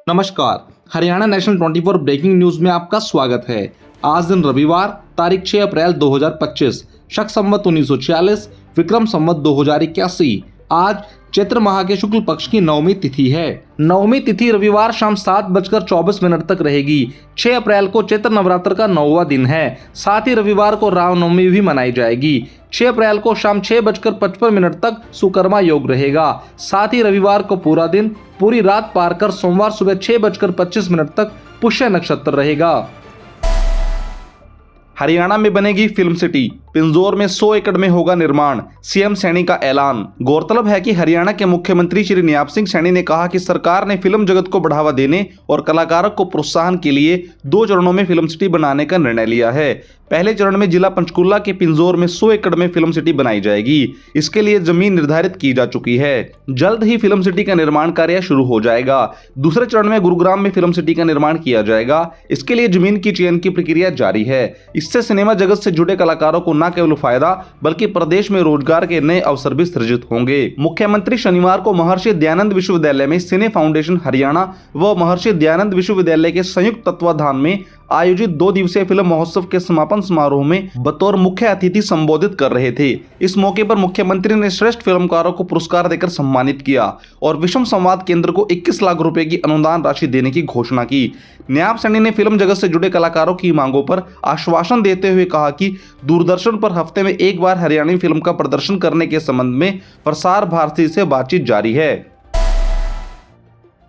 नमस्कार। Haryana national 24 breaking news में आपका स्वागत है। आज दिन रविवार तारीख 6 अप्रैल 2025 शक संवत 1946 विक्रम संवत 2081। आज चैत्र माह के शुक्ल पक्ष की नवमी तिथि है। नवमी तिथि रविवार शाम 7:24 तक रहेगी। 6 अप्रैल को चैत्र नवरात्र का 9वां दिन है। साथ ही रविवार को रामनवमी भी मनाई जाएगी। 6 अप्रैल को शाम 6:55 तक सुकर्मा योग रहेगा। साथ ही रविवार को पूरा दिन पूरी रात पार कर सोमवार सुबह 6:25 तक पुष्य नक्षत्र रहेगा। हरियाणा में बनेगी फिल्म सिटी, पिंजौर में 100 एकड़ में होगा निर्माण, सीएम सैनी का ऐलान। गौरतलब है कि हरियाणा के मुख्यमंत्री श्री न्याप सिंह सैनी ने कहा कि सरकार ने फिल्म जगत को बढ़ावा देने और कलाकारों को प्रोत्साहन के लिए 2 चरणों में फिल्म सिटी बनाने का निर्णय लिया है। पहले चरण में जिला पंचकुला के पिंजौर में 100 एकड़ में फिल्म सिटी बनाई जाएगी। इसके लिए जमीन निर्धारित की जा चुकी है। जल्द ही फिल्म सिटी का निर्माण कार्य शुरू हो जाएगा। दूसरे चरण में गुरुग्राम में फिल्म सिटी का निर्माण किया जाएगा। इसके लिए जमीन की चयन की प्रक्रिया जारी है। इससे सिनेमा जगत से जुड़े कलाकारों को न केवल फायदा बल्कि प्रदेश में रोजगार के नए अवसर भी सृजित होंगे। मुख्यमंत्री शनिवार को महर्षि दयानंद विश्वविद्यालय में सिने फाउंडेशन हरियाणा व महर्षि दयानंद विश्वविद्यालय के संयुक्त तत्वाधान में आयोजित 2 दिवसीय फिल्म महोत्सव के समापन समारोह में बतौर मुख्य अतिथि संबोधित कर रहे थे। इस मौके पर मुख्यमंत्री ने श्रेष्ठ फिल्मकारों को पुरस्कार देकर सम्मानित किया और विषम संवाद केंद्र को 21 लाख रुपए की अनुदान राशि देने की घोषणा की। न्याप सैनी ने फिल्म जगत से जुड़े कलाकारों की मांगों पर आश्वासन देते हुए कहा कि दूरदर्शन पर हफ्ते में एक बार हरियाणवी फिल्म का प्रदर्शन करने के संबंध में प्रसार भारती से बातचीत जारी है।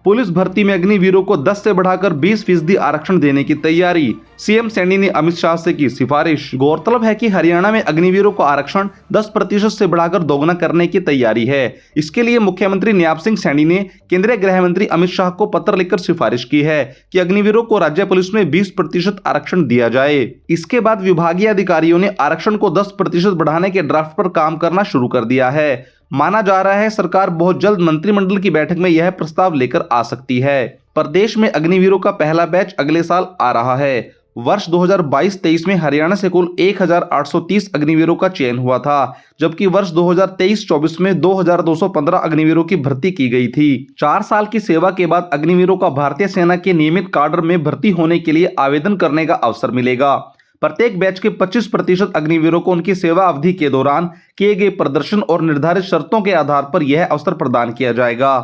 पुलिस भर्ती में अग्निवीरों को 10 से बढ़ाकर 20% आरक्षण देने की तैयारी, सीएम सैनी ने अमित शाह से की सिफारिश। गौरतलब है कि हरियाणा में अग्निवीरों को आरक्षण 10% से बढ़ाकर दोगुना करने की तैयारी है। इसके लिए मुख्यमंत्री न्याप सिंह सैनी ने केंद्रीय गृह मंत्री अमित शाह को पत्र लिखकर सिफारिश की है कि अग्निवीरों को राज्य पुलिस में 20% आरक्षण दिया जाए। इसके बाद विभागीय अधिकारियों ने आरक्षण को 10% बढ़ाने के ड्राफ्ट पर काम करना शुरू कर दिया है। माना जा रहा है सरकार बहुत जल्द मंत्रिमंडल की बैठक में यह प्रस्ताव लेकर आ सकती है। प्रदेश में अग्निवीरों का पहला बैच अगले साल आ रहा है। वर्ष 2022-23 में हरियाणा से कुल 1830 अग्निवीरों का चयन हुआ था, जबकि वर्ष 2023-24 में 2215 अग्निवीरों की भर्ती की गई थी। 4 साल की सेवा के बाद अग्निवीरों का भारतीय सेना के नियमित काडर में भर्ती होने के लिए आवेदन करने का अवसर मिलेगा। प्रत्येक बैच के 25% अग्निवीरों को उनकी सेवा अवधि के दौरान किए गए प्रदर्शन और निर्धारित शर्तों के आधार पर यह अवसर प्रदान किया जाएगा।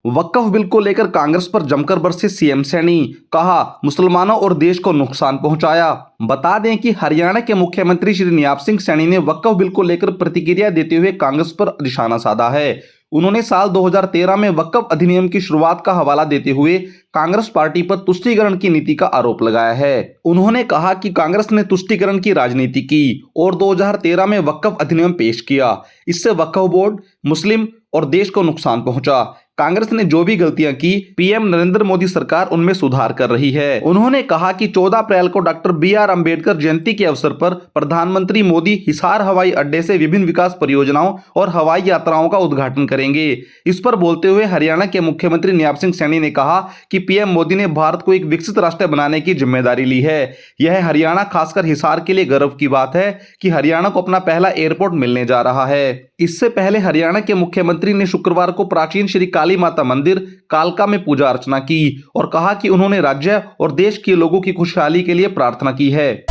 वक्फ बिल को लेकर कांग्रेस पर जमकर बरसे सीएम सैनी, कहा मुसलमानों और देश को नुकसान पहुंचाया। बता दें कि हरियाणा के मुख्यमंत्री श्री न्याप सिंह सैनी ने वक्फ बिल को लेकर प्रतिक्रिया देते हुए कांग्रेस पर निशाना साधा है। उन्होंने साल 2013 में वक्फ अधिनियम की शुरुआत का हवाला देते हुए कांग्रेस पार्टी पर तुष्टीकरण की नीति का आरोप लगाया है। उन्होंने कहा कि कांग्रेस ने तुष्टीकरण की राजनीति की और 2013 में वक्फ अधिनियम पेश किया। इससे वक्फ बोर्ड, मुस्लिम और देश को नुकसान पहुंचा। कांग्रेस ने जो भी गलतियां की, पीएम नरेंद्र मोदी सरकार उनमें सुधार कर रही है। उन्होंने कहा कि 14 अप्रैल को डॉक्टर BR अम्बेडकर जयंती के अवसर पर प्रधानमंत्री मोदी हिसार हवाई अड्डे से विभिन्न विकास परियोजनाओं और हवाई यात्राओं का उद्घाटन करेंगे। इस पर बोलते हुए हरियाणा के मुख्यमंत्री न्याप सिंह सैनी ने कहा कि पीएम मोदी ने भारत को एक विकसित राष्ट्र बनाने की जिम्मेदारी ली है। यह हरियाणा, खासकर हिसार के लिए गर्व की बात है कि हरियाणा को अपना पहला एयरपोर्ट मिलने जा रहा है। इससे पहले हरियाणा के मुख्यमंत्री ने शुक्रवार को प्राचीन श्री काली माता मंदिर कालका में पूजा अर्चना की और कहा कि उन्होंने राज्य और देश के लोगों की खुशहाली के लिए प्रार्थना की है।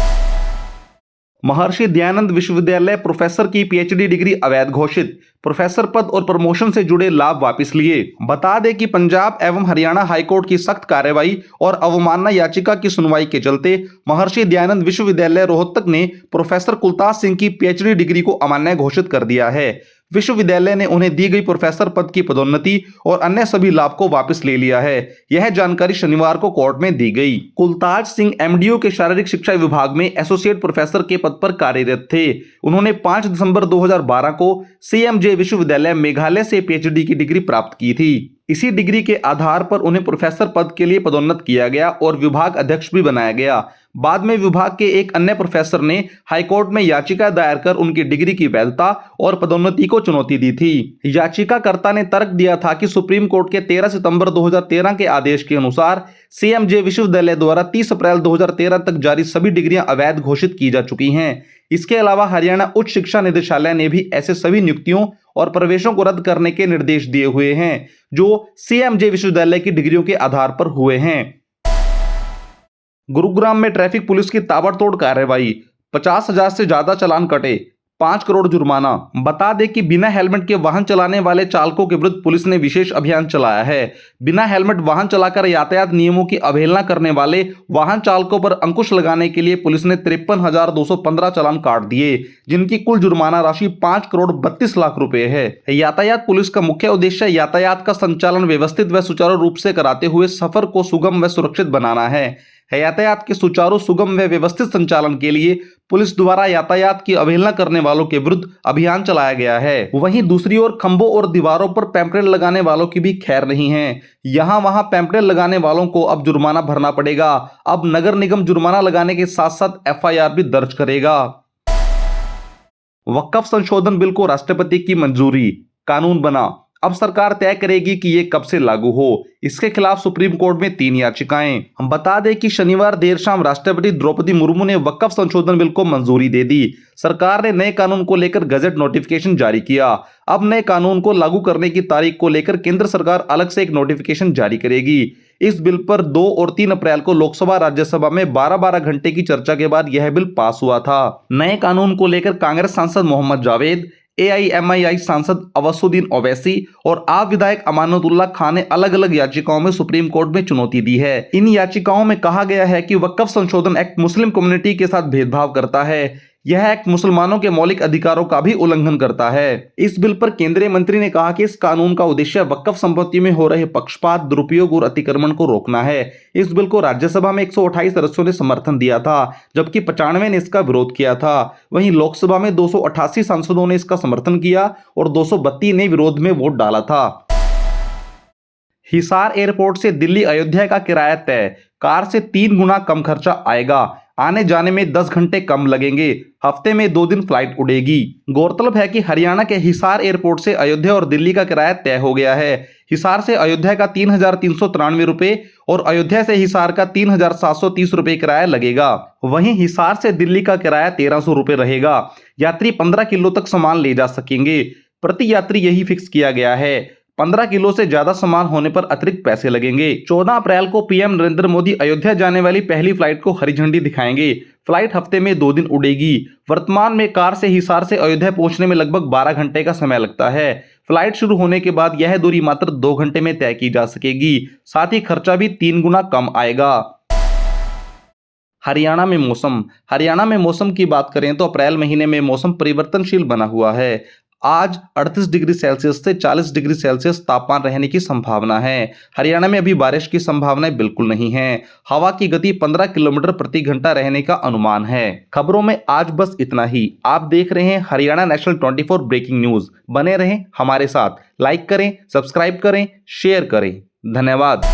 महर्षि दयानंद विश्वविद्यालय प्रोफेसर की पीएचडी डिग्री अवैध घोषित, प्रोफेसर पद और प्रमोशन से जुड़े लाभ वापस लिए। बता दें कि पंजाब एवं हरियाणा हाईकोर्ट की सख्त कार्रवाई और अवमानना याचिका की सुनवाई के चलते महर्षि दयानंद विश्वविद्यालय रोहतक ने प्रोफेसर कुलताज सिंह की पीएचडी डिग्री को अमान्य घोषित कर दिया है। विश्वविद्यालय ने उन्हें दी गई प्रोफेसर पद की पदोन्नति और अन्य सभी लाभ को वापस ले लिया है। यह जानकारी शनिवार को कोर्ट में दी गई। कुलताज सिंह MDU के शारीरिक शिक्षा विभाग में एसोसिएट प्रोफेसर के पद पर कार्यरत थे। उन्होंने 5 दिसंबर 2012 को CMJ विश्वविद्यालय मेघालय से पीएचडी की डिग्री प्राप्त की थी। इसी डिग्री के आधार पर उन्हें प्रोफेसर पद के लिए पदोन्नत किया गया और विभाग अध्यक्ष भी बनाया गया। बाद में विभाग के एक अन्य प्रोफेसर ने हाईकोर्ट में याचिका दायर कर उनकी डिग्री की वैधता और पदोन्नति को चुनौती दी थी। याचिकाकर्ता ने तर्क दिया था कि सुप्रीम कोर्ट के 13 सितंबर 2013 के आदेश के अनुसार CMJ विश्वविद्यालय द्वारा 30 अप्रैल 2013 तक जारी सभी डिग्रियां अवैध घोषित की जा चुकी हैं। इसके अलावा हरियाणा उच्च शिक्षा निदेशालय ने भी ऐसे सभी नियुक्तियों और प्रवेशों को रद्द करने के निर्देश दिए हुए हैं, जो सीएमजे विश्वविद्यालय की डिग्रियों के आधार पर हुए हैं। गुरुग्राम में ट्रैफिक पुलिस की ताबड़तोड़ कार्रवाई, 50,000 से ज्यादा चालान कटे, 5 करोड़ जुर्माना। बता दें कि बिना हेलमेट के वाहन चलाने वाले चालकों के विरुद्ध पुलिस ने विशेष अभियान चलाया है। बिना हेलमेट वाहन चलाकर यातायात नियमों की अवहेलना करने वाले वाहन चालकों पर अंकुश लगाने के लिए पुलिस ने 53,215 चालान काट दिए, जिनकी कुल जुर्माना राशि 5 करोड़ 32 लाख रुपए है। यातायात पुलिस का मुख्य उद्देश्य यातायात का संचालन व्यवस्थित व सुचारू रूप से कराते हुए सफर को सुगम व सुरक्षित बनाना है। यातायात के सुचारू, सुगम व व्यवस्थित संचालन के लिए पुलिस द्वारा यातायात की अवहेलना करने वालों के विरुद्ध अभियान चलाया गया है। वहीं दूसरी ओर खंभों और दीवारों पर पैम्पलेट लगाने वालों की भी खैर नहीं है। यहाँ वहां पैम्पलेट लगाने वालों को अब जुर्माना भरना पड़ेगा। अब नगर निगम जुर्माना लगाने के साथ साथ एफआईआर भी दर्ज करेगा। वक्फ संशोधन बिल को राष्ट्रपति की मंजूरी, कानून बना। अब सरकार तय करेगी कि ये कब से लागू हो। इसके खिलाफ सुप्रीम कोर्ट में 3 याचिकाएं। हम बता दें कि शनिवार देर शाम राष्ट्रपति द्रौपदी मुर्मू ने वक्फ संशोधन बिल को मंजूरी दे दी। सरकार ने नए कानून को लेकर गजट नोटिफिकेशन जारी किया। अब नए कानून को लागू करने की तारीख को लेकर केंद्र सरकार अलग से एक नोटिफिकेशन जारी करेगी। इस बिल पर 2 और 3 अप्रैल को लोकसभा राज्यसभा में 12-12 घंटे की चर्चा के बाद यह बिल पास हुआ था। नए कानून को लेकर कांग्रेस सांसद मोहम्मद जावेद, एआईएमआईआई सांसद अवसुद्दीन ओवैसी और आप विधायक अमानतुल्लाह खान ने अलग अलग याचिकाओं में सुप्रीम कोर्ट में चुनौती दी है। इन याचिकाओं में कहा गया है कि वक्फ संशोधन एक्ट मुस्लिम कम्युनिटी के साथ भेदभाव करता है। यह एक्ट मुसलमानों के मौलिक अधिकारों का भी उल्लंघन करता है। इस बिल पर केंद्रीय मंत्री ने कहा कि इस कानून का उद्देश्य वक्फ संपत्ति में हो रहे पक्षपात, दुरुपयोग और अतिक्रमण को रोकना है। इस बिल को राज्यसभा में 128 सदस्यों ने समर्थन दिया था, जबकि 95 ने इसका विरोध किया था। वहीं लोकसभा में 288 सांसदों ने इसका समर्थन किया और 232 ने विरोध में वोट डाला था। हिसार एयरपोर्ट से दिल्ली अयोध्या का किराया तय, कार से 3 गुना कम खर्चा आएगा। आने जाने में 10 घंटे कम लगेंगे। हफ्ते में 2 दिन फ्लाइट उड़ेगी। गौरतलब है कि हरियाणा के हिसार एयरपोर्ट से अयोध्या और दिल्ली का किराया तय हो गया है। हिसार से अयोध्या का 3,393 रुपए और अयोध्या से हिसार का 3,730 रुपए किराया लगेगा। वहीं हिसार से दिल्ली का किराया 1,300 रुपए रहेगा। यात्री 15 किलो तक सामान ले जा सकेंगे। प्रति यात्री यही फिक्स किया गया है। 15 किलो से ज्यादा सामान होने पर अतिरिक्त पैसे लगेंगे। 14 अप्रैल को पीएम नरेंद्र मोदी अयोध्या जाने वाली पहली फ्लाइट को हरी झंडी दिखाएंगे। फ्लाइट हफ्ते में 2 दिन उड़ेगी। वर्तमान में कार से हिसार से अयोध्या पहुंचने में लगभग 12 घंटे का समय लगता है। फ्लाइट शुरू होने के बाद यह दूरी मात्र 2 घंटे में तय की जा सकेगी। साथ ही खर्चा भी 3 गुना कम आएगा। हरियाणा में मौसम की बात करें तो अप्रैल महीने में मौसम परिवर्तनशील बना हुआ है। आज 38 डिग्री सेल्सियस से 40 डिग्री सेल्सियस तापमान रहने की संभावना है। हरियाणा में अभी बारिश की संभावनाएं बिल्कुल नहीं है। हवा की गति 15 किलोमीटर प्रति घंटा रहने का अनुमान है। खबरों में आज बस इतना ही। आप देख रहे हैं हरियाणा नेशनल 24 ब्रेकिंग न्यूज। बने रहें हमारे साथ। लाइक करें, सब्सक्राइब करें, शेयर करें। धन्यवाद।